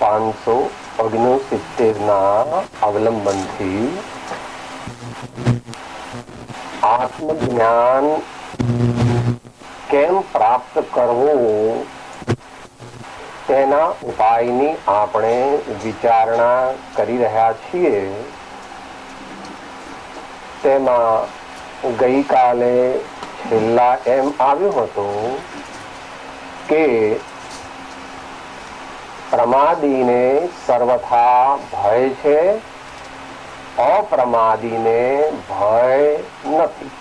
569 અવલંબનથી આત્મજ્ઞાન કેમ પ્રાપ્ત કરવું તેના ઉપાયની આપણે વિચારણા કરી રહ્યા છીએ. તેમાં ગઈકાલે છેલ્લા એમ આવ્યું હતું કે પ્રમાદીને સર્વથા ભય છે, અપ્રમાદીને ભય નથી.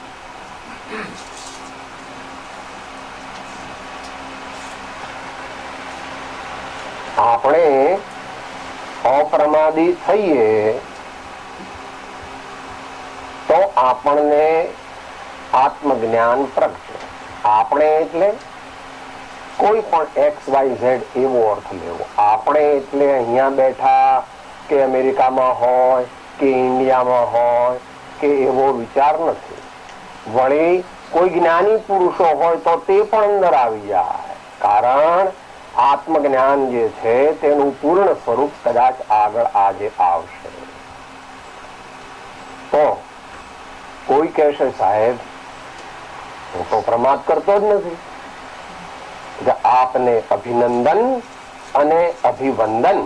આપણે અપ્રમાદી થઈએ તો આપણને આત્મજ્ઞાન પ્રગટે. આપણે એટલે કોઈ પણ XYZ એવો અર્થ લેવો. આપણે એટલે અહીંયા બેઠા કે અમેરિકામાં હોય કે ઇન્ડિયામાં હોય કે એવો વિચાર નથી. વળી કોઈ જ્ઞાની પુરુષો હોય તો તે પણ અંદર આવી જાય. કારણ આત્મજ્ઞાન જે છે તેનું પૂર્ણ સ્વરૂપ કદાચ આગળ આજે આવશે. તો કોઈ કહેશે સાહેબ હું તો પ્રમાદ કરતો જ નથી. આપને અભિનંદન અને અભિવંદન,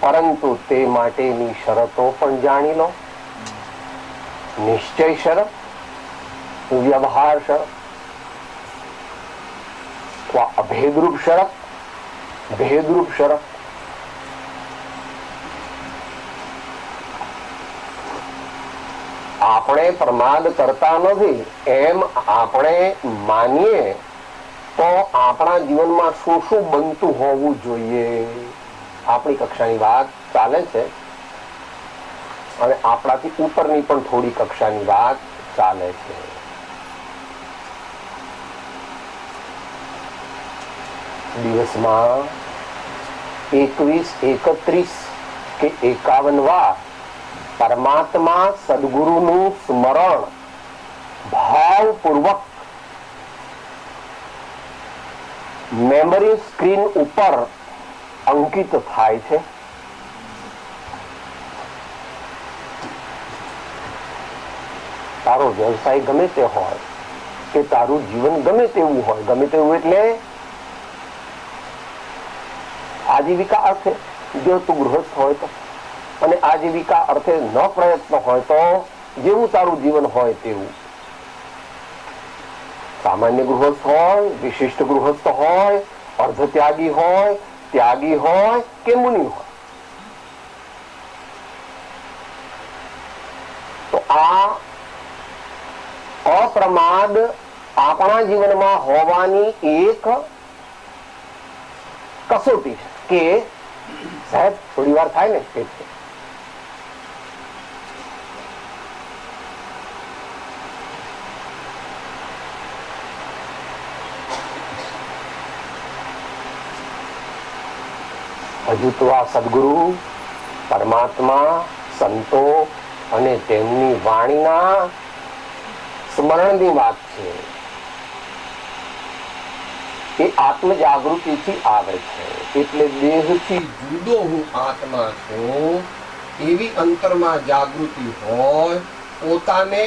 પરંતુ તે માટેની શરતો પણ જાણી લો. નિશ્ચય શરત, વ્યવહાર શરત, અભેદરૂપ શરત, ભેદરૂપ શરત. આપણે પ્રમાદ કરતા નથી એમ આપણે માનીએ તો આપણા જીવનમાં શું શું બનતું હોવું જોઈએ. આપણી કક્ષાની વાત ચાલે છે અને આપણાથી ઉપરની પણ થોડી કક્ષાની વાત ચાલે છે. દિવસમાં 21, 31 કે 51 વાર પરમાત્મા સદગુરુનું સ્મરણ ભાવપૂર્વક મેમરી સ્ક્રીન ઉપર અંકિત થાય છે. તારો વ્યવસાય ગમે તે હોય કે તારું જીવન ગમે તેવું હોય, ગમે તેવું એટલે આજીવિકા અર્થે જો તું ગૃહસ્થ હોય તો, અને આજીવિકા અર્થે ન પ્રયત્ન હોય તો જેવું તારું જીવન હોય તેવું. સામાન્ય ગૃહસ્થ હોય, વિશિષ્ટ ગૃહસ્થ હોય, અર્ધ ત્યાગી હોય, ત્યાગી હોય કે મુનિ હોય, તો આ અપ્રમાદ આપણા જીવનમાં હોવાની એક કસોટી છે કે સાહેબ થોડી વાર થાય ને એટલે હજુ તો આ સદગુરુ, પરમાત્મા, સંતો અને તેમની વાણીના સ્મરણની વાત છે. એ આત્મ જાગૃતિથી આવે છે. એટલે દેહથી જુદો હું આત્મા છું એવી અંતરમાં જાગૃતિ હોય, પોતાને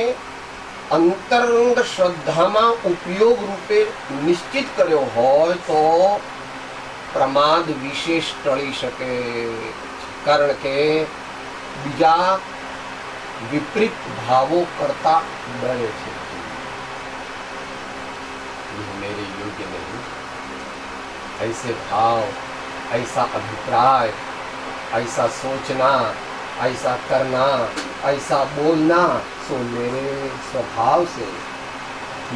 અંતરંગ શ્રદ્ધામાં ઉપયોગ રૂપે નિશ્ચિત કર્યો હોય તો પ્રમાદ વિશેષ ટળી શકે. કારણ કે બીજા વિપરીત ભાવો કરતા ડરે છે. मेरे योग्य नहीं, ऐसे भाव, ऐसा अभिप्राय, ऐसा सोचना, ऐसा करना, ऐसा बोलना सो मेरे स्वभाव से,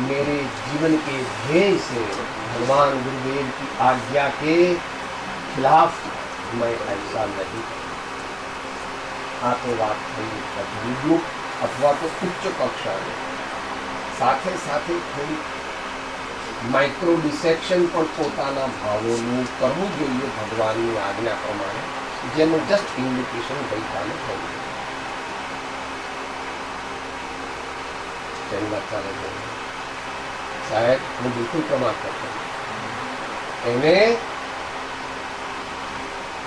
मेरे जीवन के ध्येय से, भगवान गुरुदेव की आज्ञा के खिलाफ मैं ऐसा नहीं. આ તો વાત થઈ અદ્ભુત અથવા તો ઉચ્ચ કક્ષાની. સાથે સાથે થોડી માઇક્રો ડિસેક્શન પણ પોતાના ભાવોનું કરવું જોઈએ ભગવાનની આજ્ઞા પ્રમાણે, જેનું જસ્ટ ઇન્ડિકેશન ગઈકાલે થયું. તેની વાત ચાલે છે સાહેબ હું બિલકુલ પ્રમાદ કરતો એને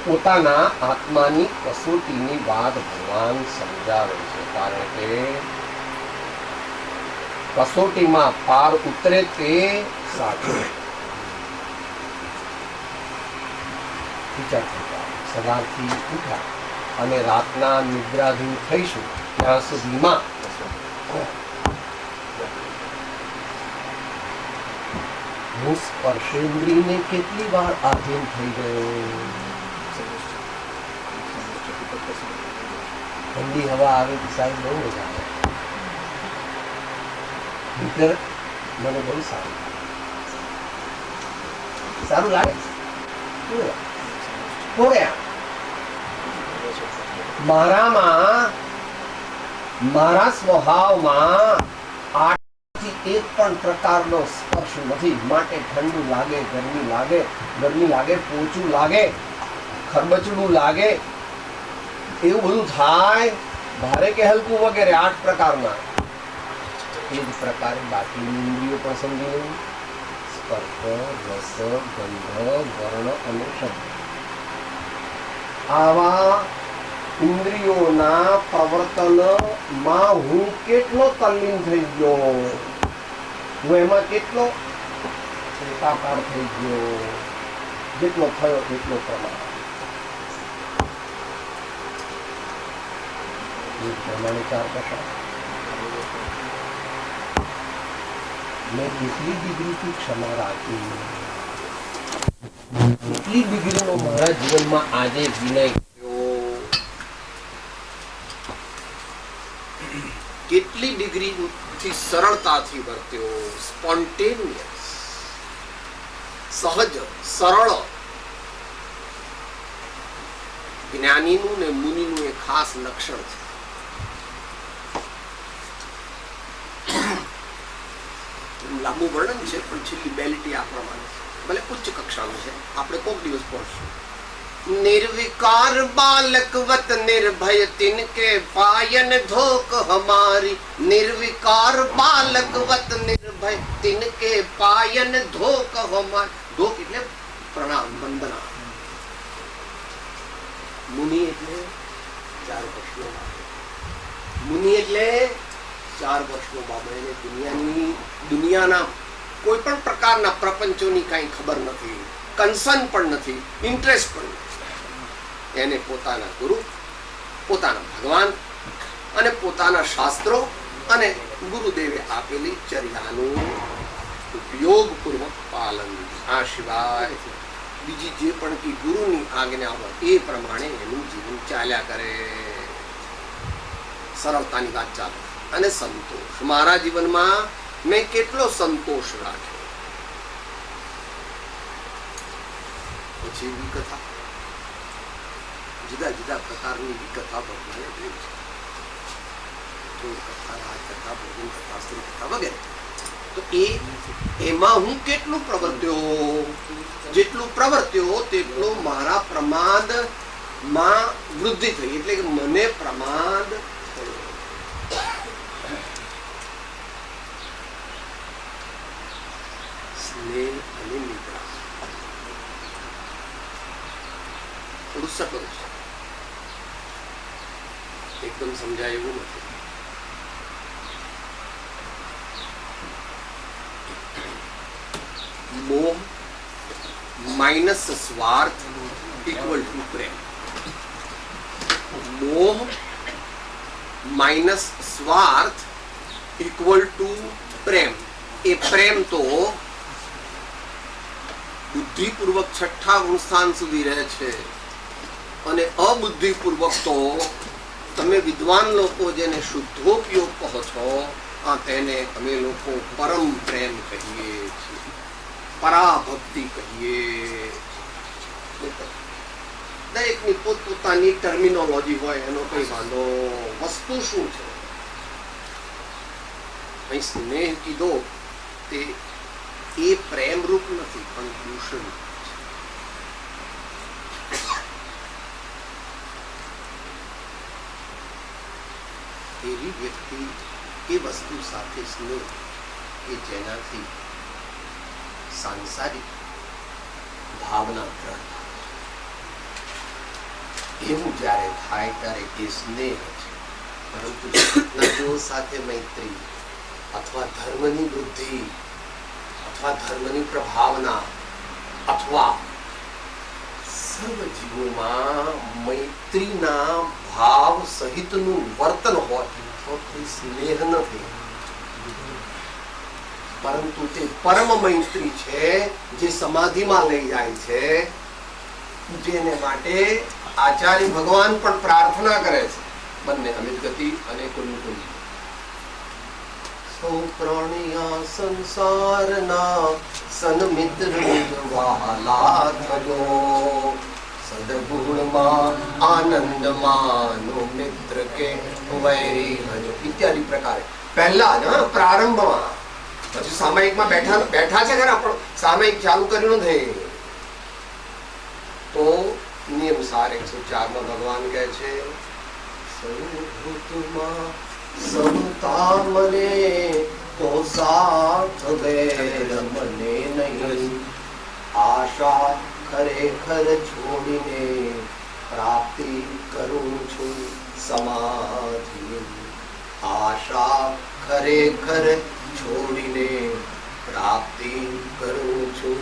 પોતાના આત્માની કસોટીની વાત ભગવાન સમજાવે છે, કારણ કે કસોટીમાં પાર ઉતરે તે સાચું. સવારથી ઉઠ્યા અને રાતના નિદ્રાધીન થઈશું ત્યાં સુધીમાં હું સ્પર્શેન્દ્રિયને કેટલી વાર આધીન થઈ ગયો. ઠંડી હવા આવે તો સાહેબ બહુ મજા આવે. હીટર મને બહુ સારું લાગે. મારા સ્વભાવમાં આઠથી એક પણ પ્રકારનો સ્પર્શ નથી, માટે ઠંડુ લાગે, ગરમી લાગે, પોચું લાગે, ખરબચડું લાગે, એવું બધું થાય, ભારે કે હલકું વગેરે 8 પ્રકારના. એ જ પ્રકારે બાકીની ઇન્દ્રિયો પણ સમજી લેવું. સ્પર્શ, રસ, ગંધ, વર્ણ અને શબ્દ. આવા ઇન્દ્રિયોના પ્રવર્તનમાં હું કેટલો તલ્લીન થઈ ગયો, હું એમાં કેટલો એકાકાર થઈ ગયો, જેટલો થયો એટલો પ્રમાણ. પ્રમાણે 4 પ્રકાર. મેં કેટલી ડિગ્રીથી ક્ષમા રાખી, કેટલી ડિગ્રીનો મારા જીવનમાં આજે વિનય થયો, કેટલી ડિગ્રીથી સરળતાથી વર્ત્યો, સ્પોન્ટેનિયસ, સહજ, સરળ. જ્ઞાનીનું ને મુનિનું એક ખાસ લક્ષણ છે. લાંબુ વર્ણન છે, પણ છેલ્લી બેલિટી આ પ્રમાણે છે, ભલે ઉચ્ચ કક્ષાનું છે, આપણે કોક દિવસ પહોંચશું. निर्विकार बालकवत निर्भय तिनके पायन धोक हमारी, निर्विकार बालकवत निर्भय तिनके पायन धोक हमारी. ધોક એટલે પ્રણામ, વંદના. મુનિ એટલે 4 વર્ષનો બાબો. મુનિ એટલે 4 વર્ષનો બાબો. એને દુનિયાના કોઈ પણ પ્રકારના પ્રપંચોની કઈ ખબર નથી, કન્સર્ન પણ નથી, ઇન્ટરેસ્ટ પણ નથી. એને પોતાના ગુરુ, પોતાના ભગવાન અને પોતાના શાસ્ત્રો અને ગુરુદેવે આપેલી ચર્યાનું ઉપયોગપૂર્વક પાલન. આ સિવાય બીજી જે પણ કે ગુરુની આજ્ઞા હોય એ પ્રમાણે એનું જીવન ચાલ્યા કરે. સરળતાની વાત ચાલે. અને સંતોષ. મારા જીવનમાં મેં કેટલો સંતોષ રાખ્યો. પછી વિકથા, જુદા જુદા પ્રકારની વિકથા ભગવાને જોઈ છે. કથા, રાજકથા, ભોજન કથા, સ્ત્રી કથા વગેરે. તો એમાં હું કેટલું પ્રવર્ત્યો, જેટલું પ્રવર્ત્યો તેટલો મારા પ્રમાદમાં વૃદ્ધિ થઈ, એટલે કે મને પ્રમાદ થયો. સ્નેહ અને નિદ્રા થોડું સટલ છે, એકદમ સમજાય એવું નથી. મોહ માઇનસ સ્વાર્થ ઇક્વલ ટુ પ્રેમ. મોહ માઇનસ સ્વાર્થ ઇક્વલ ટુ પ્રેમ. એ પ્રેમ તો બુદ્ધિપૂર્વક 6ઠ્ઠા ગુણસ્થાન સુધી રહે છે, અને અબુદ્ધિપૂર્વક તો તમે વિદ્વાન લોકો જેને શુદ્ધોપયોગ કહો છો, તેને અમે લોકો પરમ પ્રેમ કહીએ છીએ, પરાભક્તિ કહીએ. દરેકની પોતપોતાની ટર્મિનોલોજી હોય, એનો કઈ વાંધો. વસ્તુ શું છે? અહીં સ્નેહ કીધો તે એ પ્રેમ રૂપ નથી, પણ દૂષણ. એવી વ્યક્તિ એ વસ્તુ સાથે સ્નેહ કે જેનાથી સાંસારિક ભાવના દ્રઢ, એવું જ્યારે થાય ત્યારે એ સ્નેહ છે. પરંતુ ઘટનાઓ સાથે મૈત્રી અથવા ધર્મની વૃદ્ધિ અથવા ધર્મની પ્રભાવના અથવા સર્વ જીવોમાં મૈત્રીના ભાવ સહિતનું વર્તન હોય તો તે સ્નેહ નથી, પરંતુ તે પરમ મૈત્રી છે જે સમાધિમાં લઈ જાય છે, જેને માટે આચાર્ય ભગવાન પણ પ્રાર્થના કરે છે. બંને અમિત ગતિ અને કુલકુલી. સૌ પ્રાણિયા સંસારના સન્મિત્ર વહાલા થજો, સદગુણમાં આનંદ માનો મિત્ર કે વૈરી હજો ઇત્યાદિ પ્રકારે પહેલા જ પ્રારંભમાં. પછી સામાયિકમાં બેઠા છે ખરા, પણ સામાયિક ચાલુ કર્યું નથી. તો નિયમ સાર 104 માં ભગવાન કહે છે સર્વભૂતમાં સમતા મને તો સાથ વેર મને નહીં, આશા ખરેખર છોડીને પ્રાપ્તિ કરું છું સમાધિ, આશા ખરેખર છોડીને પ્રાપ્તિ કરું છું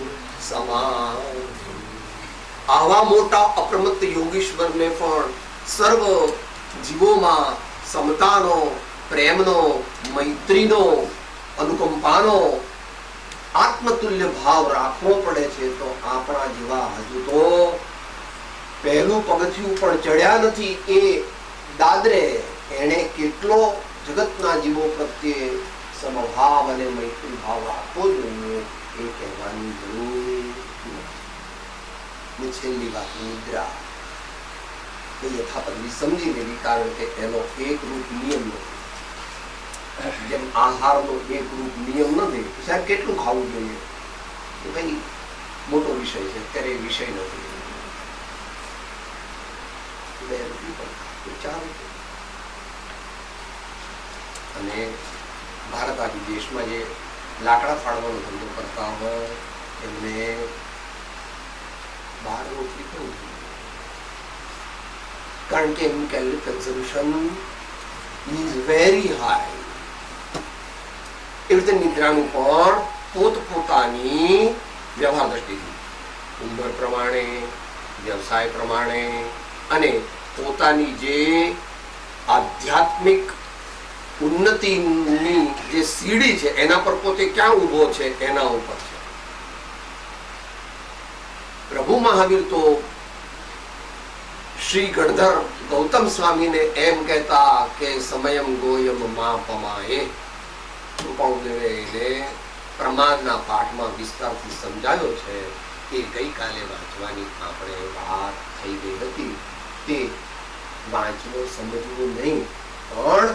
સમાધિ. આવા મોટા અપ્રમત્ત યોગીશ્વરને પણ સર્વ જીવોમાં સમતાનો, પ્રેમનો, મૈત્રીનો, અનુકંપાનો, આત્મતુલ્ય ભાવ રાખવો પડે છે. તો આપણા જેવા હજુ તો પહેલું પગથિયું પણ ચડ્યા નથી એ દાદરે એને કેટલો જગતના જીવો પ્રત્યે સમભાવ અને મૈત્રી ભાવ રાખવો જોઈએ એ કહેવાની જરૂર નથી. છેલ્લી વાત નિદ્રા એ યથાપદવી સમજી લેવી, કારણ કે એનો એક રૂપ નિયમ નથી. જેમ આહારનો એક રૂપ નિયમ નથી, સાહેબ કેટલું ખાવું જોઈએ એ ભાઈ મોટો વિષય છે, અત્યારે એ વિષય નથી. અને ભારત આદિ દેશમાં જે લાકડા ફાડવાનો ધંધો કરતા હોય એમને 12 રોટલી કરવું જોઈએ, કારણ કે એમનું calorie consumption is very high. એવી રીતે નિદ્રાનું પણ પોતપોતાની વ્યવહાર દ્રષ્ટિથી, ઉંમર પ્રમાણે, વ્યવસાય પ્રમાણે અને પોતાની જે આધ્યાત્મિક ઉન્નતિની જે સીડી છે એના પર પોતે ક્યાં ઉભો છે એના ઉપર છે. પ્રભુ મહાવીર તો શ્રી ગણધર ગૌતમ સ્વામીને એમ કહેતા કે સમયમ ગોયમ મા પમાએ. કૃપાળુદેવે પ્રમાદના પાઠમાં વિસ્તારથી સમજાયો છે. એ ગઈકાલે વાંચવાની આપણે વાત થઈ ગઈ હતી. તે વાંચવું સમજવું નહીં, પણ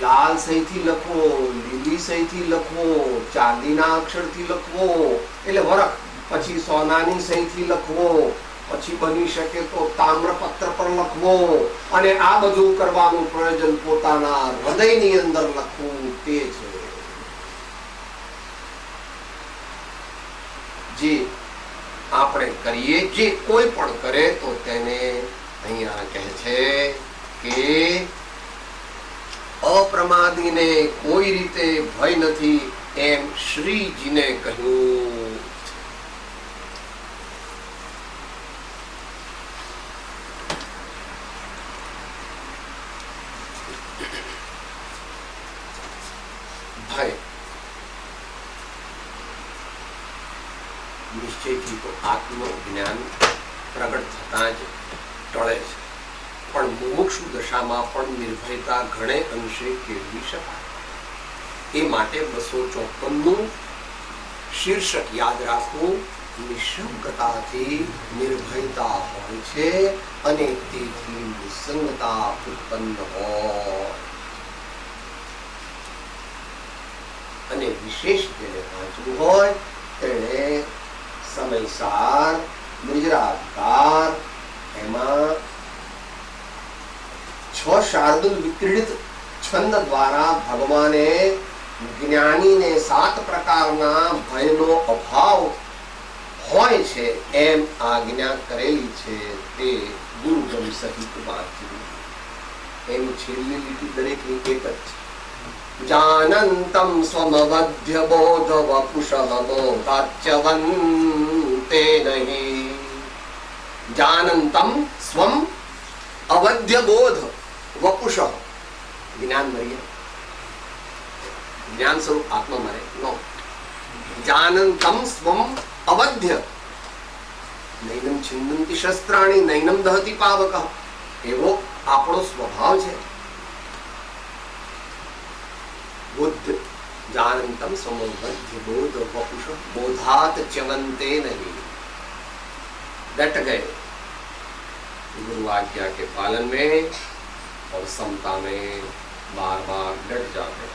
લાલ સહીથી લખવો, લીલી સહીથી લખવો, ચાંદીના અક્ષરથી લખવો એટલે વરખ, પછી સોનાની સહીથી લખવો, પછી બની શકે તો તામ્રપત્ર પર લખવો, અને આ બધું કરવાનું પ્રયોજન પોતાના હૃદયની અંદર લખવું તે છે. જે આપણે કરીએ, જે કોઈ પણ કરે તો તેને અહીંયા કહે છે કે અપ્રમાદીને કોઈ રીતે ભય નથી એમ શ્રીજીને કહ્યું. ભય નિશ્ચયથી તો આત્મજ્ઞાન પ્રગટ થતા જ ટળે છે, પણ મુમુક્ષુ દશામાં પણ નિર્ભયતા ઘણે અંશે કેળવી શકાય. એ માટે 254 શીર્ષક યાદ રાખવું. નિશંકતાથી નિર્ભયતા હોય છે અને તેથી નિસંગતા ઉત્પન્ન હોય. અને વિશેષ જેને વાંચવું હોય તેને સમયસાર નિજરાકાર એમાં 6 શાર્દુલ વિક્રીડિત છંદ દ્વારા ભગવાને જ્ઞાનીને 7 પ્રકારના ભયનો અભાવ હોય છે એમ આજ્ઞા કરેલી છે તે ગુરુગમ સહિત વાંચવું. એની છેલ્લી લીટી દરેકની એક જ છે. જાનંતમ સ્વમવધ્ય બોધ વપુષઃ બોધાચ્યવંતે નહીં. જાનંતમ સ્વમ અવધ્ય બોધ વપુષઃ. જ્ઞાન મરી જાય, જ્ઞાન સ્વરૂપ આત્મા મરે નો. જાનંતમ સ્વમ અવધ્ય નૈનમ છિન્નંતિ શસ્ત્રાણી નૈનમ દહતિ પાવકઃ. એવો આપણો સ્વભાવ છે. બુદ્ધ जानन्तम समोबध्य बोध वपुष बोधात च्यवन्ते नहीं. डट गए गुरु आज्ञा के पालन में और समता में बार बार डट जाते.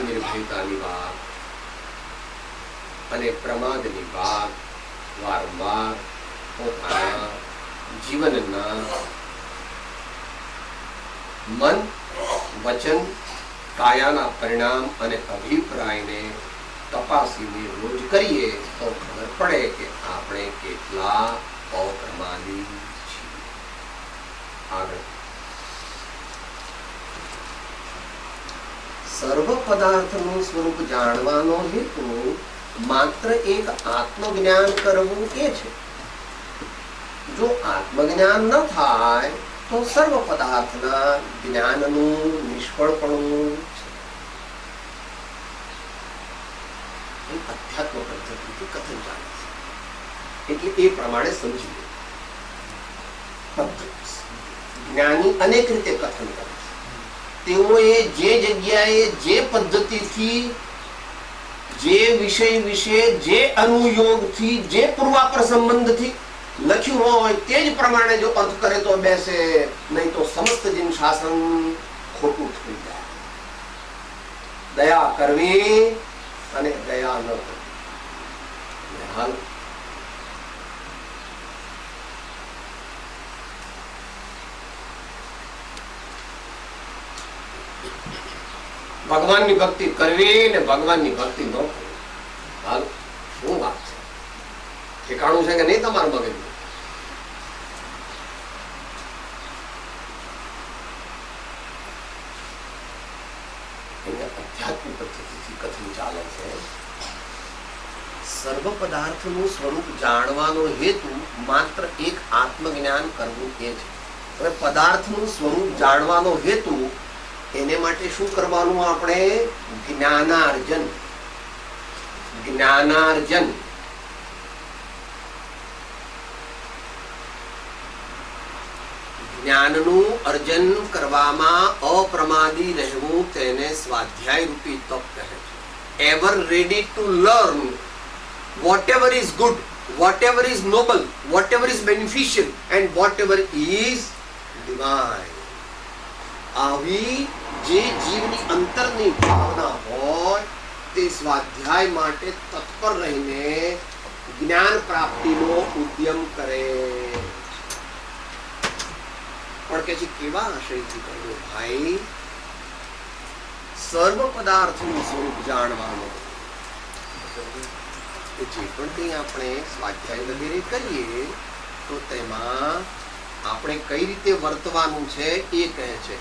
निर्भयताની વાત અને પ્રમાદની વાત વારંવાર પોતાના જીવનના મન વચન કાયાના પરિણામ અને અભિપ્રાયને તપાસીને રોજ કરીએ તો ખબર પડે કે આપણે કેટલા અપ્રમાદી છીએ. આગળ સર્વ પદાર્થનું સ્વરૂપ જાણવાનો હેતુ માત્ર એક આત્મજ્ઞાન કરવું એ છે. જો આત્મજ્ઞાન ન થાય તો સર્વ પદાર્થના જ્ઞાનનું નિષ્ફળપણું છે. અધ્યાત્મ પદ્ધતિથી કથન ચાલે છે એટલે એ પ્રમાણે સમજી લે. જ્ઞાની અનેક રીતે કથન કરે છે. તેઓએ જે જગ્યાએ જે પદ્ધતિથી જે વિષય વિશે જે અનુયોગથી જે પૂર્વાપર સંબંધથી લખ્યું હોય તે જ પ્રમાણે જો અર્થ કરે તો બેસે, નહીં તો સમસ્ત જીન શાસન ખોટું થઈ જાય. દયા કરવી અને દયા ન કરવી. હાલ ભગવાનની ભક્તિ કરવી ને ભગવાનની ભક્તિ ન કરવી. હાલ શું વાત છે? ઠેકાણું છે કે નહીં તમારું મગજનું? આધ્યાત્મિક પદ્ધતિથી કથન ચાલે છે. સર્વ પદાર્થનું સ્વરૂપ જાણવાનો હેતુ માત્ર એક આત્મજ્ઞાન કરવું એ છે. હવે પદાર્થનું સ્વરૂપ જાણવાનો હેતુ એને માટે શું કરવાનું? આપણે જ્ઞાનાર્જન. જ્ઞાનાર્જન જ્ઞાનનું અર્જન કરવામાં અપ્રમાદી રહેવું તેને સ્વાધ્યાય રૂપી તપ કહે છે. Ever ready to learn whatever is good, whatever is noble, whatever is beneficial and whatever is divine. આવી જે જીવની અંતરની ભાવના હોય તે સ્વાધ્યાય માટે તત્પર રહીને જ્ઞાન પ્રાપ્તિનો ઉદ્યમ કરે. પણ કે છે કેવા આશયથી કરવું ભાઈ? સર્વ પદાર્થનું સ્વરૂપ જાણવાનો. જે પણ કંઈ આપણે સ્વાધ્યાય વગેરે કરીએ તો તેમાં આપણે કઈ રીતે વર્તવાનું છે એ કહે છે.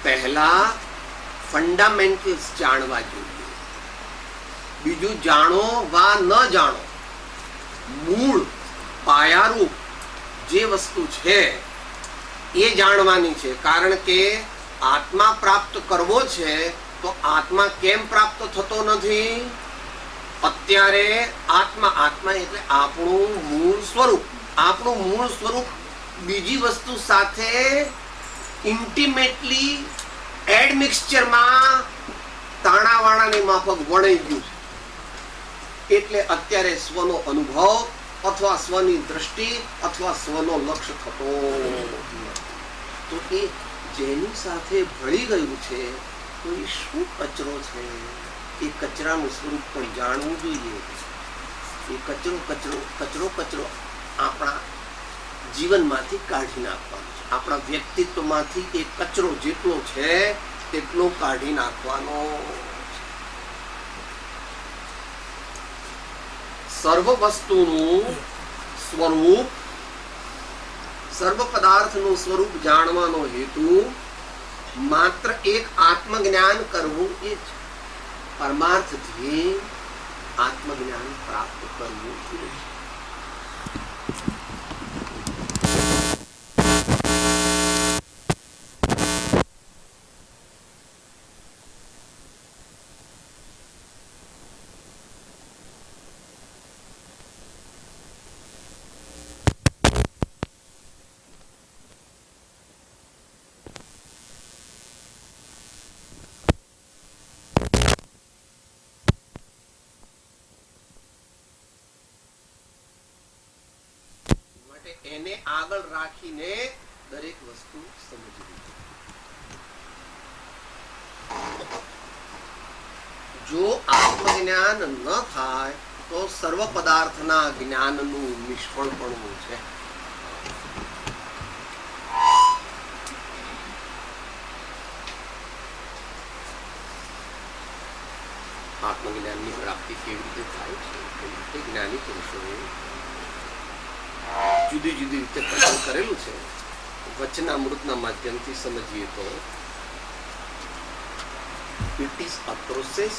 પહેલા ફંડામેન્ટલ્સ જાણવા જોઈએ. બીજું જાણો વા ન જાણો, મૂળ પાયારૂપ જે વસ્તુ છે એ જાણવાની છે. કારણ કે આત્મા પ્રાપ્ત કરવો છે તો આત્મા કેમ પ્રાપ્ત થતો નથી? અત્યારે આત્મા એટલે આપણું મૂળ સ્વરૂપ. આપણું મૂળ સ્વરૂપ બીજી વસ્તુ સાથે ઇન્ટિમેટલી એડમિક્સચરમાં તાણાવાણાની માફક વણાઈ ગયું છે. એટલે અત્યારે સ્વનો અનુભવ અથવા સ્વની દ્રષ્ટિ અથવા સ્વનો લક્ષ્ય થતો તો એ જેની સાથે ભળી ગયું છે તો એ શું કચરો છે? એ કચરાનું સ્વરૂપ પણ જાણવું જોઈએ. એ કચરો આપણા જીવનમાંથી કાઢી નાખવાનો છે. આપણા વ્યક્તિત્વમાંથી એ કચરો જેટલો છે તેટલો કાઢી નાખવાનો. સર્વ વસ્તુનું સ્વરૂપ, સર્વ પદાર્થનું સ્વરૂપ જાણવાનો હેતુ માત્ર એક આત્મજ્ઞાન કરવું એ જ. પરમાર્થ ધ્યેય આત્મજ્ઞાન પ્રાપ્ત કરવું એ જ. એને આગળ રાખીને દરેક વસ્તુ સમજવી. જો આત્મજ્ઞાન ન થાય તો સર્વ પદાર્થના જ્ઞાનનું નિષ્ફળપણું છે. આત્મજ્ઞાનની પ્રાપ્તિ કેવી રીતે થાય છે, કેવી રીતે જ્ઞાની પુરુષોએ જુદી જુદી રીતે કથન કરેલું છે. વચનામૃતના માધ્યમથી સમજીએ તો it is a process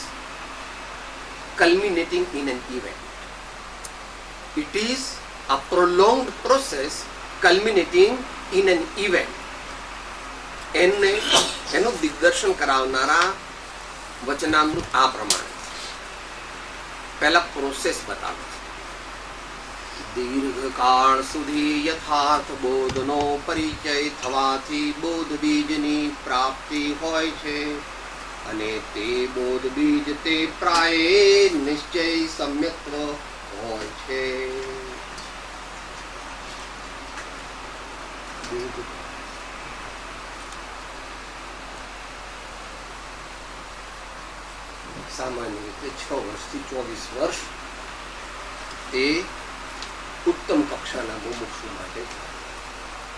culminating in an event. It is a prolonged process culminating in an event. એનું દિગ્દર્શન કરાવનારા વચનામૃત આ પ્રમાણે પહેલા પ્રોસેસ બતાવે છે. દીર્ઘકાળ સુધી યથાર્થ બોધનો પરિચય થવાથી બોધ બીજની પ્રાપ્તિ હોય છે અને તે બોધ બીજ તે પ્રાય નિશ્ચય સમ્યક્ત્વ હોય છે. સામાન્ય રીતે 6 વર્ષથી 24 વર્ષ તે ઉત્તમ કક્ષાના મુમુક્ષુ માટે.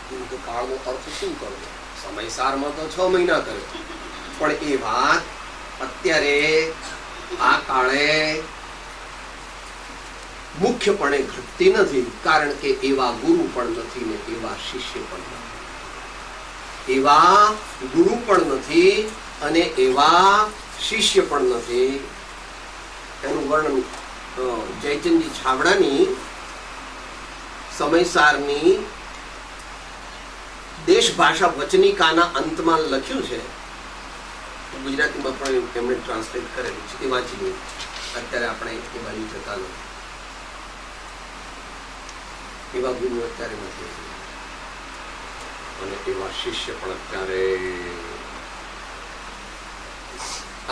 દીર્ઘકાળનો અર્થ શું કરવો? સમયસારમાં તો 6 મહિના કર્યો, પણ એ વાત અત્યારે આ કાળે મુખ્યપણે ઘટતી નથી, કારણ કે એવા ગુરુ પણ નથી ને એવા શિષ્ય પણ નથી. એવા ગુરુ પણ નથી અને એવા શિષ્ય પણ નથી. એનું વર્ણન જયચંદજી છાબડાની સમયસારની દેશ ભાષા વચનિકાના અંતમાં લખ્યું છે. ગુજરાતીમાં પણ એમણે ટ્રાન્સલેટ કરેલું છે. એ વાંચી લઈએ. અત્યારે આપણે એ બાજુ જતા નથી. એવા ગુરુ અત્યારે નથી અને એવા શિષ્ય પણ અત્યારે.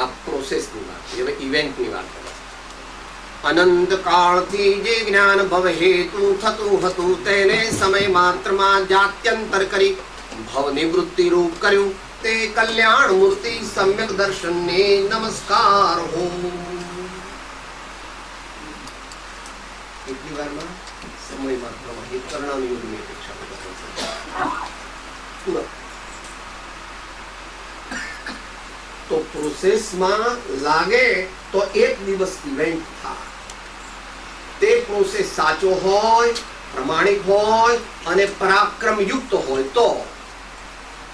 આ પ્રોસેસની વાત, હવે ઇવેન્ટની વાત કરે છે. અનંત કાળથી જે જ્ઞાન ભવ હેતુ થતું હતું તેને સમય માત્રમાં જાત્યંતર કરી ભવ નિવૃત્તિ રૂપ કર્યું. તે કલ્યાણ મૂર્તિ સમ્યક દર્શનને નમસ્કાર હો. કેટલી વારમાં સમય માત્રમાં એ કર્ણાનું યુગની અપેક્ષા તો પ્રોસેસમાં લાગે તો એક દિવસ ઇવેન્ટ થાય. તે પ્રોસેસ સાચો હોય, પ્રમાણિક હોય અને પરાક્રમ યુક્ત હોય તો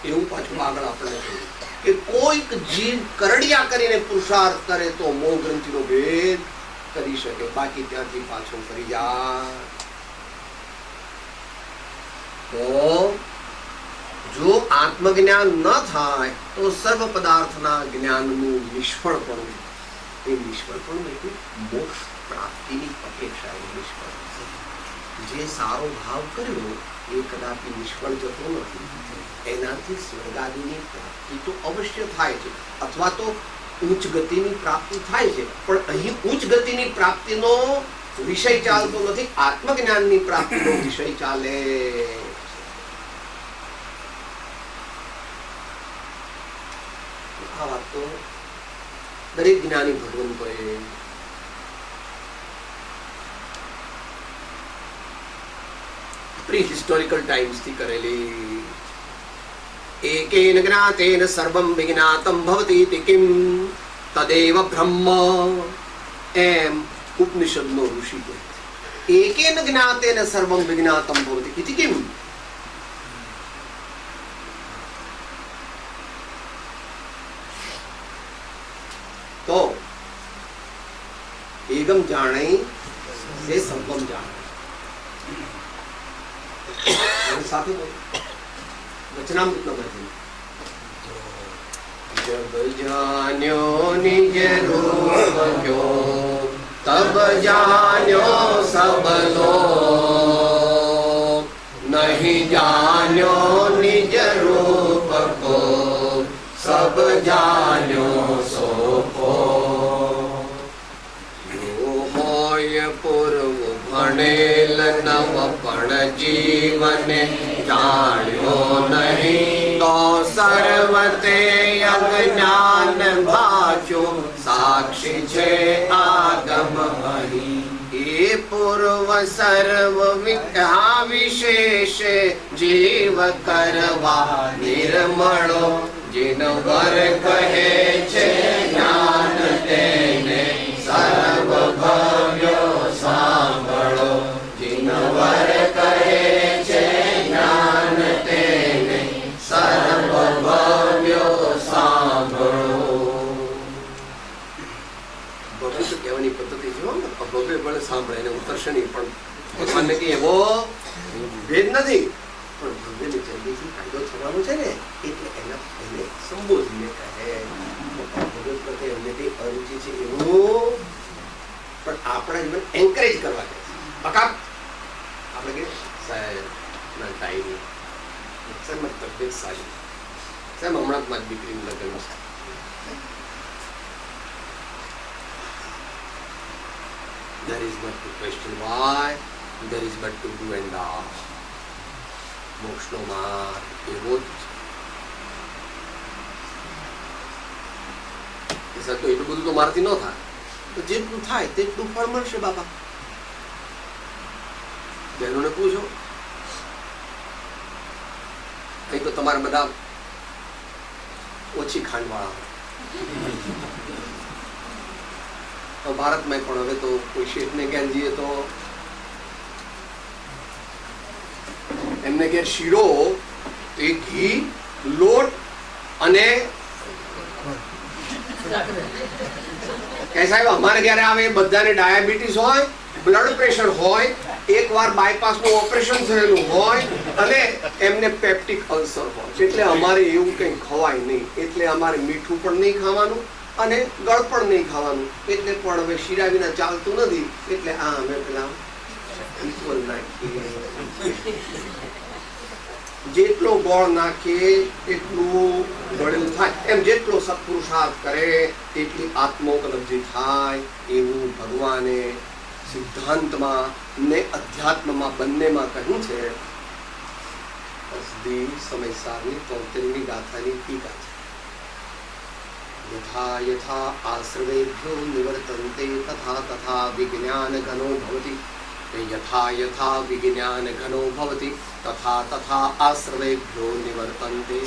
એવું પાછું આગળ આપણે જોયું કે કોઈક જીવ કરડિયા કરીને પુરુષાર્થ કરે તો મોહ ગ્રંથિનો ભેદ કરી શકે, બાકી ત્યાંથી પાછો ફરી જાય. તો જો આત્મજ્ઞાન ન થાય તો સર્વ પદાર્થના જ્ઞાનનું નિષ્ફળપણું. એ નિષ્ફળપણું એટલે મોક્ષ પ્રાપ્તિની અપેક્ષા નિષ્ફળ. જે સારો ભાવ કર્યો એ કદાપી નિષ્ફળ જતો નથી. એનાથી સ્વર્ગાદિની પ્રાપ્તિ તો અવશ્ય થાય છે, અથવા તો ઉચ્ચ ગતિની પ્રાપ્તિ થાય છે. પણ અહીં ઉચ્ચ ગતિની પ્રાપ્તિનો વિષય ચાલતો નથી, આત્મજ્ઞાનની પ્રાપ્તિનો વિષય ચાલે. આ વાત તો દરેક જ્ઞાની ભગવંતોએ પ્રી હિસ્ટોરિકલ ટાઈમ્સ થી કરેલી. એકેન જ્ઞાતેન સર્વં વિજ્ઞાતં ભવતિ ઇતિ કિમ તદેવ બ્રહ્મ, એમ ઉપનિષદનો ઋષિ કહે છે. एकेन ज्ञातेन सर्वं विज्ञातं भवति इति किम्? तो एकम जाने से सर्वम जाने। साथी बोलो वचनामृत न करते। जब जान्यो निज रूप को तब जान्यो सब लोग, नहीं जान्यो निज रूप को सब जान्यो सो को। जो होय पूर्व भणेल नवपण जीवन जान्यो नहीं, तो सर्वते अज्ञान भाचो साक्षी छे आगम हरि। ये पूर्व सर्व विद्या विशेष जीव करवा निर्मलो, जिन वर कहे छे ज्ञान तेने सर्व भव्यो सांभळो। जिन वर कहे छे ज्ञान तेने सर्व भव्यो सांभळो। ભવ્ય તો કહેવાની પદ્ધતિ જો ભવ્ય પણ સાંભળે એને ઉતરશે નહીં, પણ ભગવાનને કે એવો ભેદ નથી, પણ ભવ્યની જલ્દીથી કાયદો થવાનો છે ને એટલે એને સંબોધીને કહે. ભગવત પ્રત્યે એમને કઈ અરુચિ છે એવું પણ આપણા જીવન એન્કરેજ કરવા કહે છે. બકા આપણે કે સાહેબ ના ટાઈમ સાહેબ મારી તબિયત સારી, સાહેબ હમણાં જ મારી દીકરીનું લગ્ન છે. There is but to question why, there is but to do and ask. મોક્ષનો માર્ગ એવો જ છે. તો એટલું બધું તો મારાથી ન થાય, તો જેટલું થાય તેટલું ફળ મળશે. બાપા બહેનોને પૂછો, અહીં તો તમારા બધા ઓછી ખાંડવાળા હોય. ભારતમાં પણ હવે તો કોઈ શેઠને ઘેર જઈએ તો એમને ઘેર શીરો, એ ઘી, લોટ અને કે સાહેબ અમારે ઘરે આવે બધાને ડાયાબિટીસ હોય, બ્લડ પ્રેશર હોય, એકવાર બાયપાસનું ઓપરેશન થયેલું હોય અને એમને પેપ્ટિક અલ્સર હોય, એટલે અમારે એવું કંઈ ખવાય નહીં, એટલે અમારે મીઠું પણ નહીં ખાવાનું અને ગળ પણ નહીં ખાવાનું, એટલે પણ હવે શીરા વિના ચાલતું નથી, એટલે આ અમે પેલા ઇક્વલ નાખીએ. જેટલો ગોળ નાખીએ એટલું ગળેલું થાય, એમ જેટલો સત્પુરુષાર્થ કરે તેટલી આત્મોપલબ્ધિ થાય, એવું ભગવાને સિદ્ધાંતમાં ને અધ્યાત્મમાં બંનેમાં કહ્યું છે. સમયસારની 73મી ગાથાની ટીકા છે. यथा यथा आश्रवेभ्यो निवर्तन्ते तथा तथा विज्ञान घनो भवति. यथा यथा विज्ञान घनो भवति तथा तथा आश्रवेभ्यो निवर्तन्ते.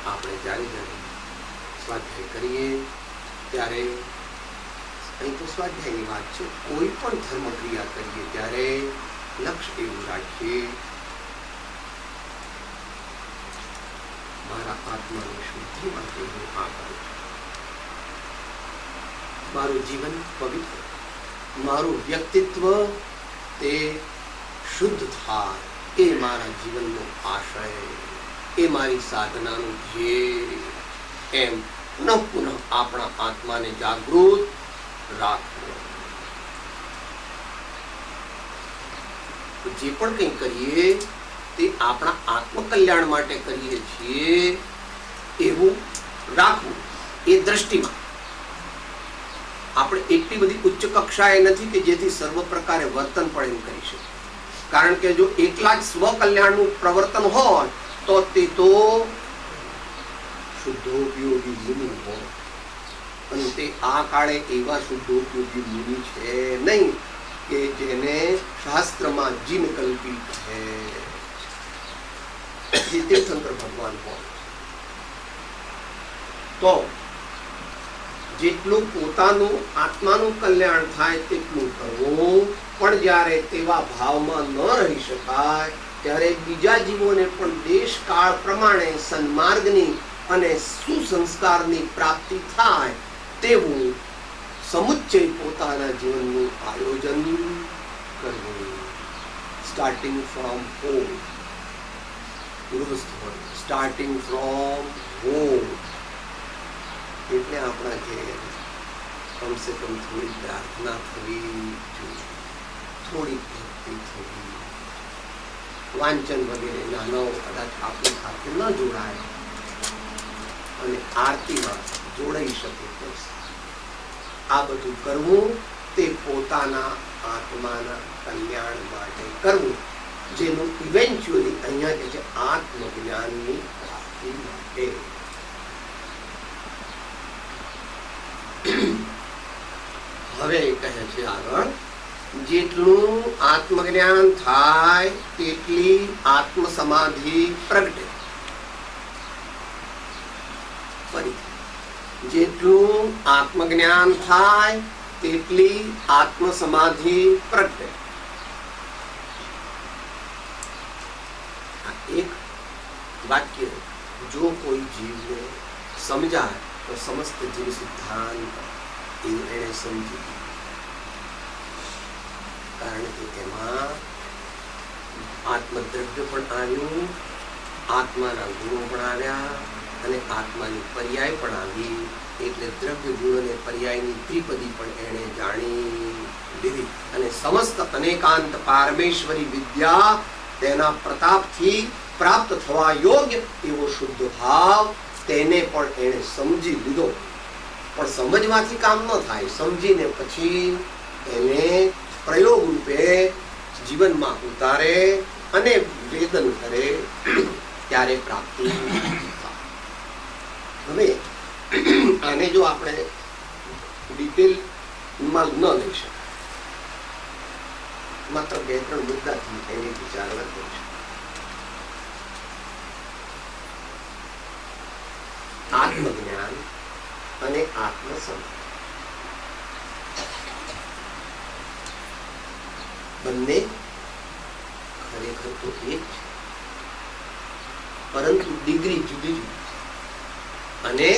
આપણે જ્યારે જ્યારે સ્વાધ્યાય કરીએ ત્યારે અહીં તો સ્વાધ્યાયની વાત છે, કોઈ પણ ધર્મ ક્રિયા કરીએ ત્યારે લક્ષ્ય એવું રાખીએ, મારા આત્માની શુદ્ધિ માટે હું આ કરું છું, મારું જીવન પવિત્ર, મારું વ્યક્તિત્વ તે શુદ્ધ થાય, એ મારા જીવનનો આશય, એ મારી સાધનાનું ધ્યેય. એમ પુનઃ પુનઃ આપણા આત્માને જાગૃત રાખવો. જે પણ કંઈ કરીએ તે આપણા આત્મકલ્યાણ માટે કરીએ છીએ એવું રાખવું. એ દ્રષ્ટિમાં આપણે એટલી બધી ઉચ્ચ કક્ષાએ નથી કે જેથી સર્વ પ્રકારે વર્તન પણ એમ કરી શકીએ, કારણ કે જો એકલા જ સ્વકલ્યાણનું પ્રવર્તન હોય તો તે તો શુદ્ધોપયોગી મુનિ હોય, અને તે આ કાળે એવા શુદ્ધોપયોગી મુનિ છે નહીં કે જેને શાસ્ત્રમાં જીન કલ્પી છે, જે તીર્થંકર ભગવાન હોય. તો જેટલું પોતાનું આત્માનું કલ્યાણ થાય તેટલું કરવું, પણ જ્યારે તેવા ભાવમાં ન રહી શકાય ત્યારે બીજા જીવોને પણ દેશ કાળ પ્રમાણે સન્માર્ગની અને સુસંસ્કારની પ્રાપ્તિ થાય તેવું સમુચ્ચય પોતાના જીવનનું આયોજન કરવું. Starting from home. Starting from home એટલે આપણા ઘેર કમસે કમ થોડી પ્રાર્થના થવી જોઈએ, થોડી ભક્તિ થવી, વાંચન વગેરે નાનો કદાચ આપણી સાથે ન જોડાય અને આરતીમાં જોડાઈ શકે તો આ બધું કરવું તે પોતાના આત્માના કલ્યાણ માટે કરવું, જેનું ઇવેન્ચ્યુઅલી અહીંયા કે છે આત્મજ્ઞાનની પ્રાપ્તિ માટે. હવે કહે છે આગળ, જેટલું આત્મજ્ઞાન થાય તેટલી આત્મ સમાધિ પ્રગટે. જેટલું આત્મજ્ઞાન થાય તેટલી આત્મ સમાધિ પ્રગટે. એક વાક્ય જો કોઈ જીવને સમજાય તો સમસ્ત જીવ સિદ્ધાંત એને સમજી, કારણ કે એમાં આત્મદ્રવ્ય પણ આવ્યું, આત્માના ગુણો પણ આવ્યા અને આત્માની પર્યાય પણ આવી, એટલે દ્રવ્ય ગુણ અને પર્યાયની ત્રિપદી પણ એને જાણી લીધી અને સમસ્ત અનેકાંત પારમેશ્વરી વિદ્યા તેના પ્રતાપથી પ્રાપ્ત થવા યોગ્ય એવો શુદ્ધ ભાવ તેને પણ એને સમજી લીધો. પણ સમજવાથી કામ ન થાય, સમજીને પછી એને પ્રયોગ રૂપે જીવનમાં ઉતારે અને વેદન કરે ત્યારે પ્રાપ્તિ થાય. હવે આને જો આપણે ડિટેલમાં ન લઈ શકીએ, માત્ર 2-3 મુદ્દાથી એની વિચારણા કરીશું. આત્મજ્ઞાન અને આત્મસંત બંને ખરેખર તો એક છે, પરંતુ ડિગ્રી જુદી જુદી. અને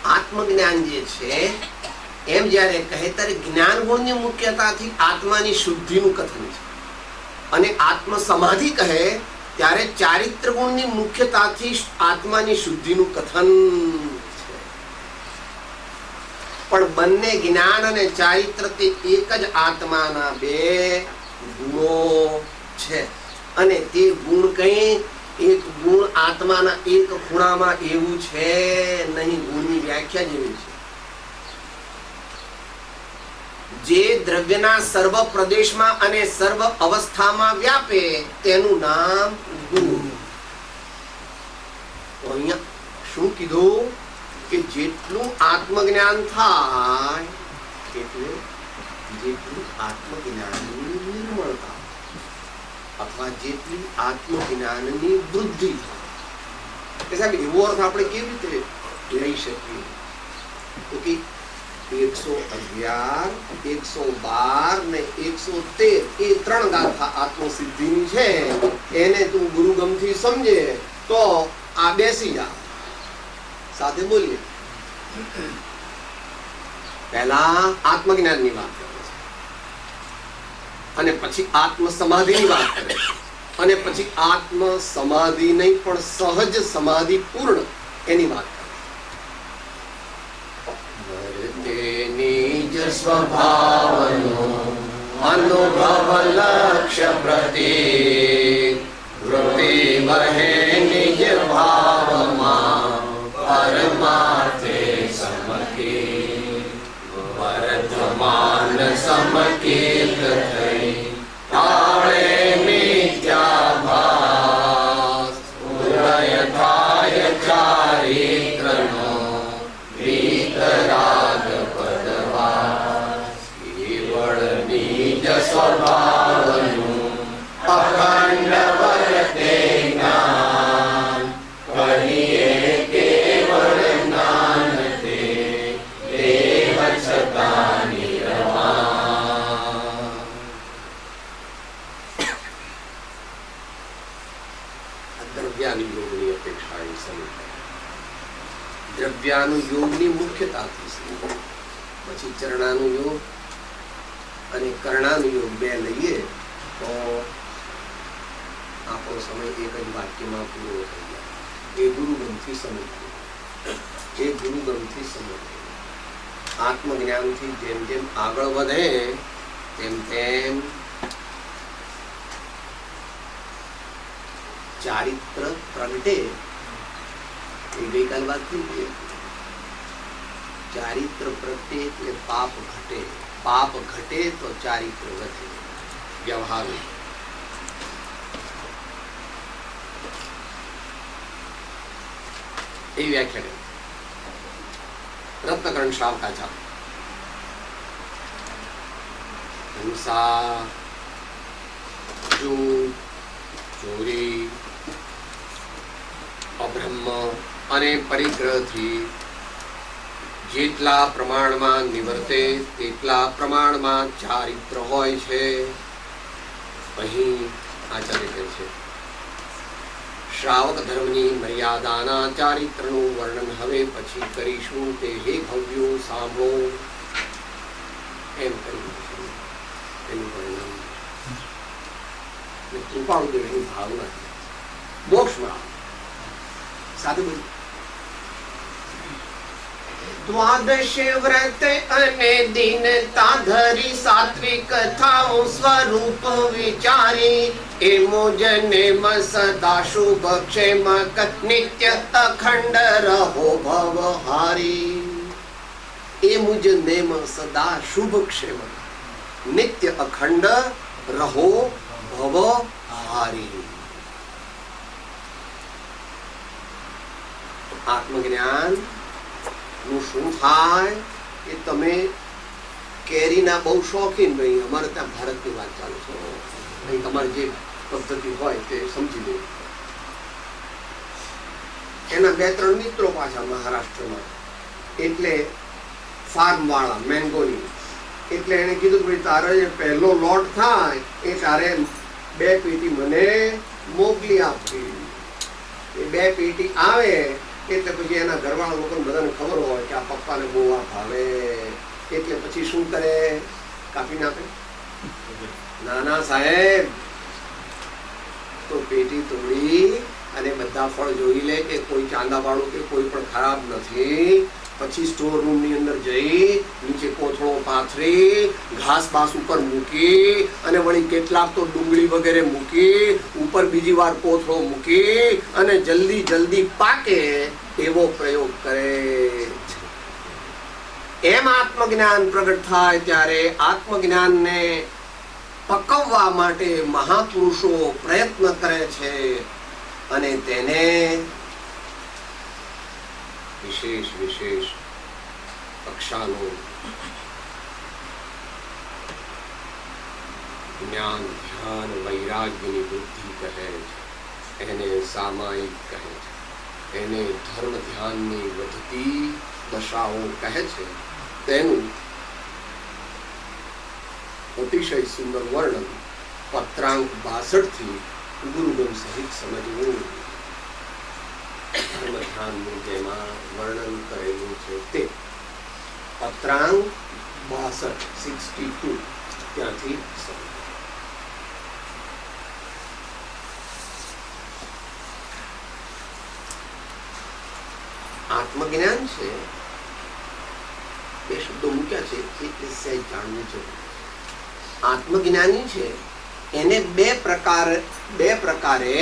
આત્મજ્ઞાન જે છે એમ જ્યારે કહે ત્યારે જ્ઞાન ગુણની મુખ્યતાથી આત્માની શુદ્ધિનું કથન છે, અને આત્મ સમાધિ કહે ત્યારે ચારિત્ર ગુણની મુખ્યતાથી આત્માની શુદ્ધિનું કથન છે. પણ બંને જ્ઞાન અને ચારિત્ર તે એક જ આત્માના 2 ગુણો છે, અને તે ગુણ કઈ એક ગુણ આત્માના એક ખૂણામાં એવું છે નહીં, ગુણની વ્યાખ્યા જેવી છે. જે દ્રવ્યના સર્વ પ્રદેશમાં અને સર્વ અવસ્થામાં વ્યાપે તેનું નામ ગુણ. તો અહીંયા શું કીધું કે જેટલું આત્મજ્ઞાન થાય એટલે જેટલું આત્મજ્ઞાનની નિર્મળતા અથવા જેટલી આત્મજ્ઞાનની વૃદ્ધિ થાય. સાહેબ એવો અર્થ આપણે કેવી રીતે લઈ શકીએ? તો કે 111, 112 ને 113 એ 3 ગાથા આત્મસિદ્ધિની છે. એને તું ગુરુગમથી સમજે તો આ બેસી જા. સાથે બોલીએ. પહેલા આત્મજ્ઞાનની વાત કરે છે, અને પછી આત્મ સમાધિની વાત કરે છે, અને પછી આત્મ સમાધિ નહીં પણ સહજ સમાધિ પૂર્ણ એની વાત કરે. નિજ સ્વભાવનો અનુભવ લક્ષ્ય પ્રતિ વૃત્તિ વહે નિજ ભાવમાં પરમાર્થે સમકી વર્તમાન સમકીર્ત થઈ તાળે મિથ્યાભાસ ઉદય થાય ચારિત્રનો વિતરાગ પદવાસ કેવળ નિજ સ્વભાવનું અખંડ વર્તે જ્ઞાન દ્રવ્યાનુયોગની મુખ્યતાથી છે. પછી ચરણાનુયોગ અને કર્ણાનુયોગ બે લઈએ તો આપણો સમય એક જ વાક્યમાં પૂરો થઈ જાય. એ ગુરુગમથી સમજવું, એ ગુરુગમથી સમજવું. આત્મજ્ઞાનથી જેમ જેમ આગળ વધે તેમ તેમ ચારિત્ર પ્રગટે. એ ગઈકાલ વાત થઈ. ચારિત્ર પ્રગટે એટલે પાપ ઘટે, પાપ ઘટે તો ચારિત્ર વધે. વ્યવહાર એ વ્યાખ્યા રત્નકરણ શાવકાચાર્ય. હિંસા, જૂઠ, ચોરી, અબ્રહ્મ અને પરિગ્રહથી જેટલા પ્રમાણમાં નિવર્તે તેટલા પ્રમાણમાં ચારિત્ર હોય છે. અહીં આચાર્ય કહે છે શ્રાવક ધર્મની મર્યાદાના ચારિત્રનું વર્ણન હવે પછી કરીશું. તે હે ભવ્યો સાંભળો. એમ કર્યું એનું વર્ણન કૃપાળુદેવની ભાવના મોક્ષમાં સાથે બધું. દ્વાદશ વ્રત અને દિનતા ધરી સાત્વિક થાઓ સ્વરૂપ વિચારી. એ મોજને સદા શુભ ક્ષેમક નિત્ય અખંડ રહો ભવહારી. એ મુજ નેમ સદા શુભ ક્ષેમક નિત્ય અખંડ રહો ભવહારી. આત્મજ્ઞાન નું શું થાય એ તમે કેરીના બહુ શોખીન ભાઈ. અમારે ત્યાં ભારતની વાત ચાલુ છે. અહીં તમારી જે પદ્ધતિ હોય તે સમજી લે. એના 2-3 મિત્રો પાછા મહારાષ્ટ્રમાં, એટલે ફાર્મ વાળા મેંગોની. એટલે એને કીધું ભાઈ તારે જે પહેલો લોટ થાય એ તારે 2 પેટી મને મોકલી આપવી. એ 2 પેટી આવે એટલે પછી એના ઘરવાળા લોકોને બધાને ખબર હોય કે આ પપ્પાને બહુ આ ભાવે. એટલે પછી શું કરે? કાપી નાખે. નાના સાહેબ તો પેટી તોડી અને બધા ફળ જોઈ લે કે કોઈ ચાંદા વાળું કે કોઈ પણ ખરાબ નથી. પછી સ્ટોર રૂમ ની અંદર જઈ નીચે કોથળો પાથરી ઘાસ બાસ ઉપર મૂકી અને વળી કેટલાક તો ડુંગળી વગેરે મૂકી ઉપર બીજી વાર કોથળો મૂકી અને જલ્દી જલ્દી પાકે એવો પ્રયોગ કરે. એમ આત્મજ્ઞાન પ્રગટ થાય ત્યારે આત્મજ્ઞાનને પકવવા માટે મહાપુરુષો પ્રયત્ન કરે છે અને તેને વિશેષ વિશેષ કક્ષાનું જ્ઞાન, ધ્યાન, વૈરાગ્યની બુદ્ધિ કહે છે. એને સામાયિક કહે છે. એને ધર્મ ધ્યાનની વધતી દશાઓ કહે છે. તેનું અતિશય સુંદર વર્ણન પત્રાંક 62 થી ગુરુગમ સહિત સમજવું. ધર્મ ધ્યાનનું જેમાં વર્ણન કરેલું છે તે પત્રાંક 62 ત્યાંથી સમજવું. આત્મજ્ઞાન છે, 2 શબ્દો મૂક્યા છે એટલે સહેજ જાણવું છે. આત્મજ્ઞાની છે એને બે પ્રકારે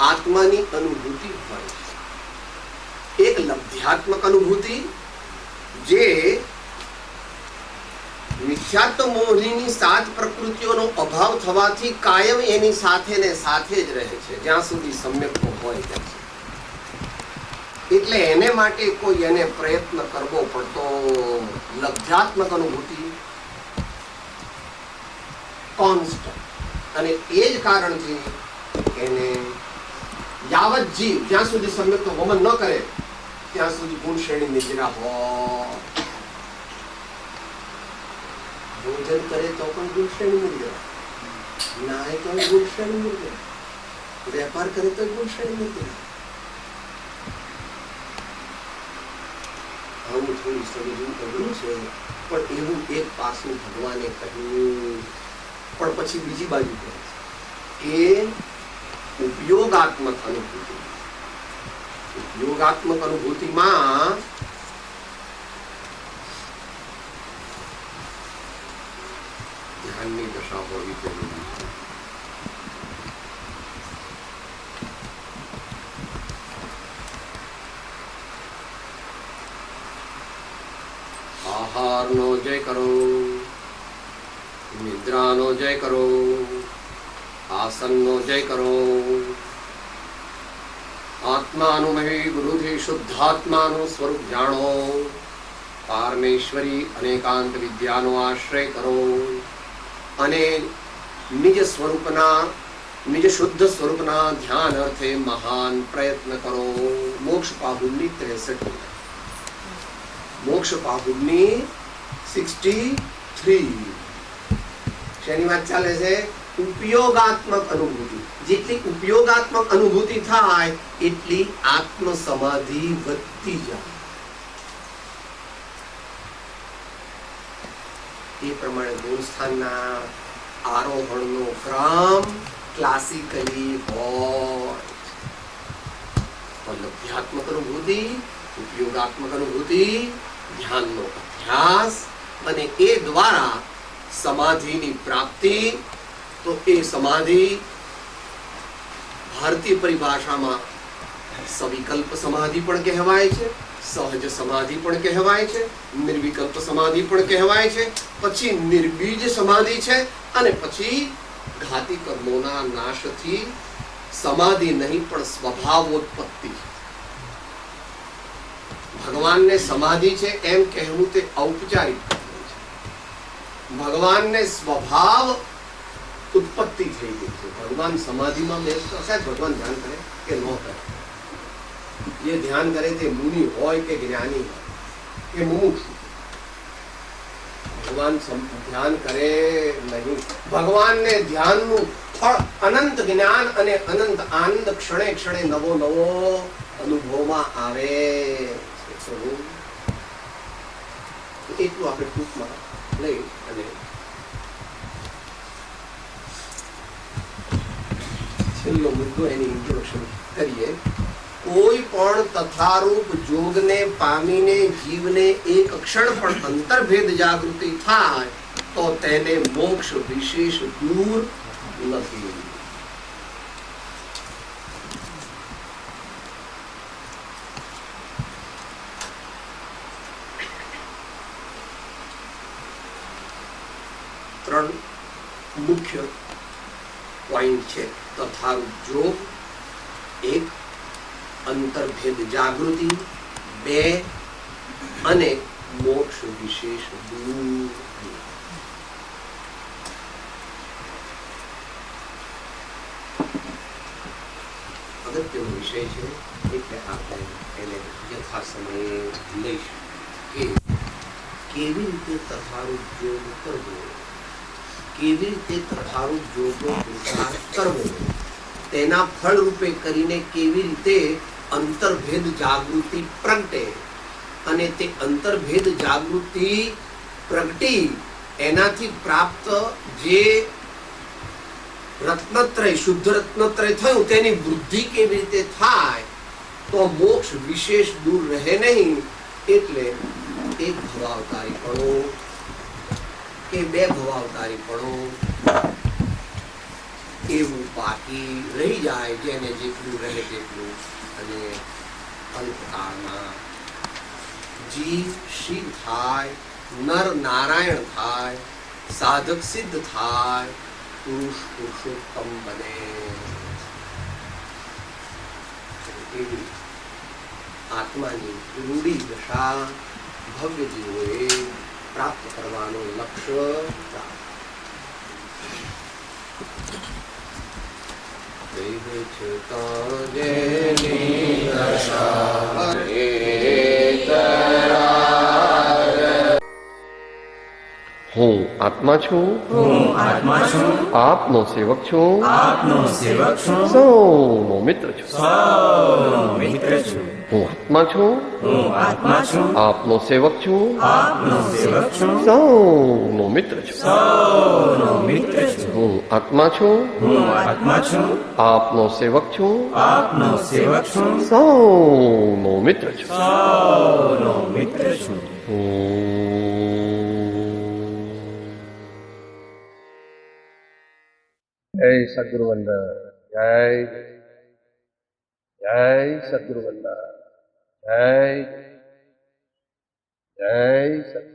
આત્માની અનુભૂતિ હોય છે. એક લબ્ધ્યાત્મક અનુભૂતિ જે મિથ્યાત્વ મોહિની 7 પ્રકૃતિઓનો અભાવ થવાથી કાયમ એની સાથે ને સાથે જ રહે છે જ્યાં સુધી સમ્યક હોય ત્યાં સુધી. એટલે એને માટે કોઈ એને પ્રયત્ન કરવો પડતો. લબ્ધ્યાત્મક અનુભૂતિ કોન્સ્ટન્ટ. અને એ જ કારણથી એને યાવત જીવ જ્યાં સુધી સમ્યક્ત વમન ન કરે ત્યાં સુધી ગુણ શ્રેણી નિજરા હોય. ભોજન કરે તો પણ ગુણ શ્રેણી નિજરા, નાય તો ગુણ શ્રેણી નિજરા, વેપાર કરે તો ગુણ શ્રેણી નિજરા. આવું થોડું સમજવું અઘરું છે, પણ એવું એક પાસું ભગવાને કહ્યું. પણ પછી બીજી બાજુ કહે છે કે ઉપયોગાત્મક અનુભૂતિ. ઉપયોગાત્મક અનુભૂતિમાં ધ્યાનની દશા હોવી જરૂરી છે. આહારનો જય કરો, નિદ્રાનો જય કરો, આસનનો જય કરો. આત્માનુમય ગુરુથી શુદ્ધાત્માનું સ્વરૂપ જાણો. પારમેશ્વરી અનેકાંત વિદ્યાનો આશ્રય કરો અને નિજ સ્વરૂપના, નિજ શુદ્ધ સ્વરૂપના ધ્યાન અર્થે મહાન પ્રયત્ન કરો. મોક્ષ પાહુલની 63. મોક્ષ પાહુલની 63. શેની વાત ચાલે છે? ઉપયોગાત્મક અનુભૂતિ. જેટલી ઉપયોગાત્મક અનુભૂતિ થાય એટલી આત્મ સમાધિ વધતી જાય. એ પ્રમાણે ગુણસ્થાનના આરોહણનો ક્રમ ક્લાસિકલી હોય. લબ્ધાત્મક અનુભૂતિ, ઉપયોગાત્મક અનુભૂતિ, ધ્યાનનો અભ્યાસ અને એ દ્વારા સમાધિની પ્રાપ્તિ. તો એ સમાધિ ભારતીય પરિભાષામાં સવિકલ્પ સમાધિ પણ કહેવાય છે, સહજ સમાધિ પણ કહેવાય છે, નિર્વિકલ્પ સમાધિ પણ કહેવાય છે, પછી નિર્બીજ સમાધિ છે, અને પછી ઘાતી કર્મોના નાશથી સમાધિ નહીં પણ સ્વભાવોત્પત્તિ. ભગવાનને સમાધિ છે એમ કહેવું તે ઔપચારિક છે. ભગવાનને સ્વભાવ ઉત્પત્તિ થઈ ગઈ છે. ભગવાન સમાધિમાં બેસતો હશે, ભગવાન ધ્યાન કરે કે ન કરે. જે ધ્યાન કરે તે મુનિ હોય કે જ્ઞાની હોય કે મુમુક્ષુ, ભગવાન ધ્યાન કરે નહીં. ભગવાનને ધ્યાનનું ફળ અનંત જ્ઞાન અને અનંત આનંદ ક્ષણે ક્ષણે નવો નવો અનુભવમાં આવે. એટલું આપણે ટૂંકમાં લઈ અને છેલ્લો મુદ્દો એની ઇન્ટ્રોડક્શન કરીએ. કોઈ પણ તથારૂપ જોગને પામીને જીવને એક ક્ષણ પણ અંતર્ભેદ જાગૃતિ થાય તો તેને મોક્ષ વિશેષ દૂર નથી. ત્રણ મુખ્ય પોઈન્ટ છે. તથારૂપ જોગ, 1 અંતર્ભેદ જાગૃતિ, 2 અને મોક્ષ વિશેષ દૂર. અગત્યનો વિષય છે એટલે આપણે એને યથા સમયે લઈશું કે કેવી રીતે તથારૂપ જોગ કરવો, કેવી રીતે તથારૂપ જોગનો પુરુષાર્થ કરવો, તેના ફળ રૂપે કરીને કેવી રીતે અંતર્ભેદ જાગૃતિ પ્રગટે અને તે અંતર્ભેદ જાગૃતિ પ્રગટી એનાથી પ્રાપ્ત જે રત્નત્રય, શુદ્ધ રત્નત્રય થયું તેની વૃદ્ધિ કેવી રીતે થાય તો મોક્ષ વિશેષ દૂર રહે નહીં. એટલે એક ભવાવતારીપણો કે 2 ભવાવતારીપણો એવું બાકી રહી જાય, જેને જેટલું રહે તેટલું, અને અંતકાળમાં જીવ શિવ થાય, નર નારાયણ થાય, સાધક સિદ્ધ થાય, પુરુષ પુરુષોત્તમ બને. એવી આત્માની રૂડી દશા ભવ્ય જીવોએ પ્રાપ્ત કરવાનું લક્ષ્ય. હું આત્મા છું, આપનો સેવક છું, આપનો સેવક છું, સૌનો મિત્ર છું. સૌનો મિત્ર છું. હું આત્મા છું, હું આત્મા છું, આપનો સેવક છું, આપનો સેવક છું, સૌનો મિત્ર છું. સૌનો મિત્ર છું. હું આત્મા છું, હું આત્મા છું, આપનો સેવક છું, આપનો સેવક છું, સૌનો મિત્ર છું. સૌનો મિત્ર છું. જય સદગુરુ વંદન. જય જય સદગુરુ વંદન. જય જય સદગુરુ.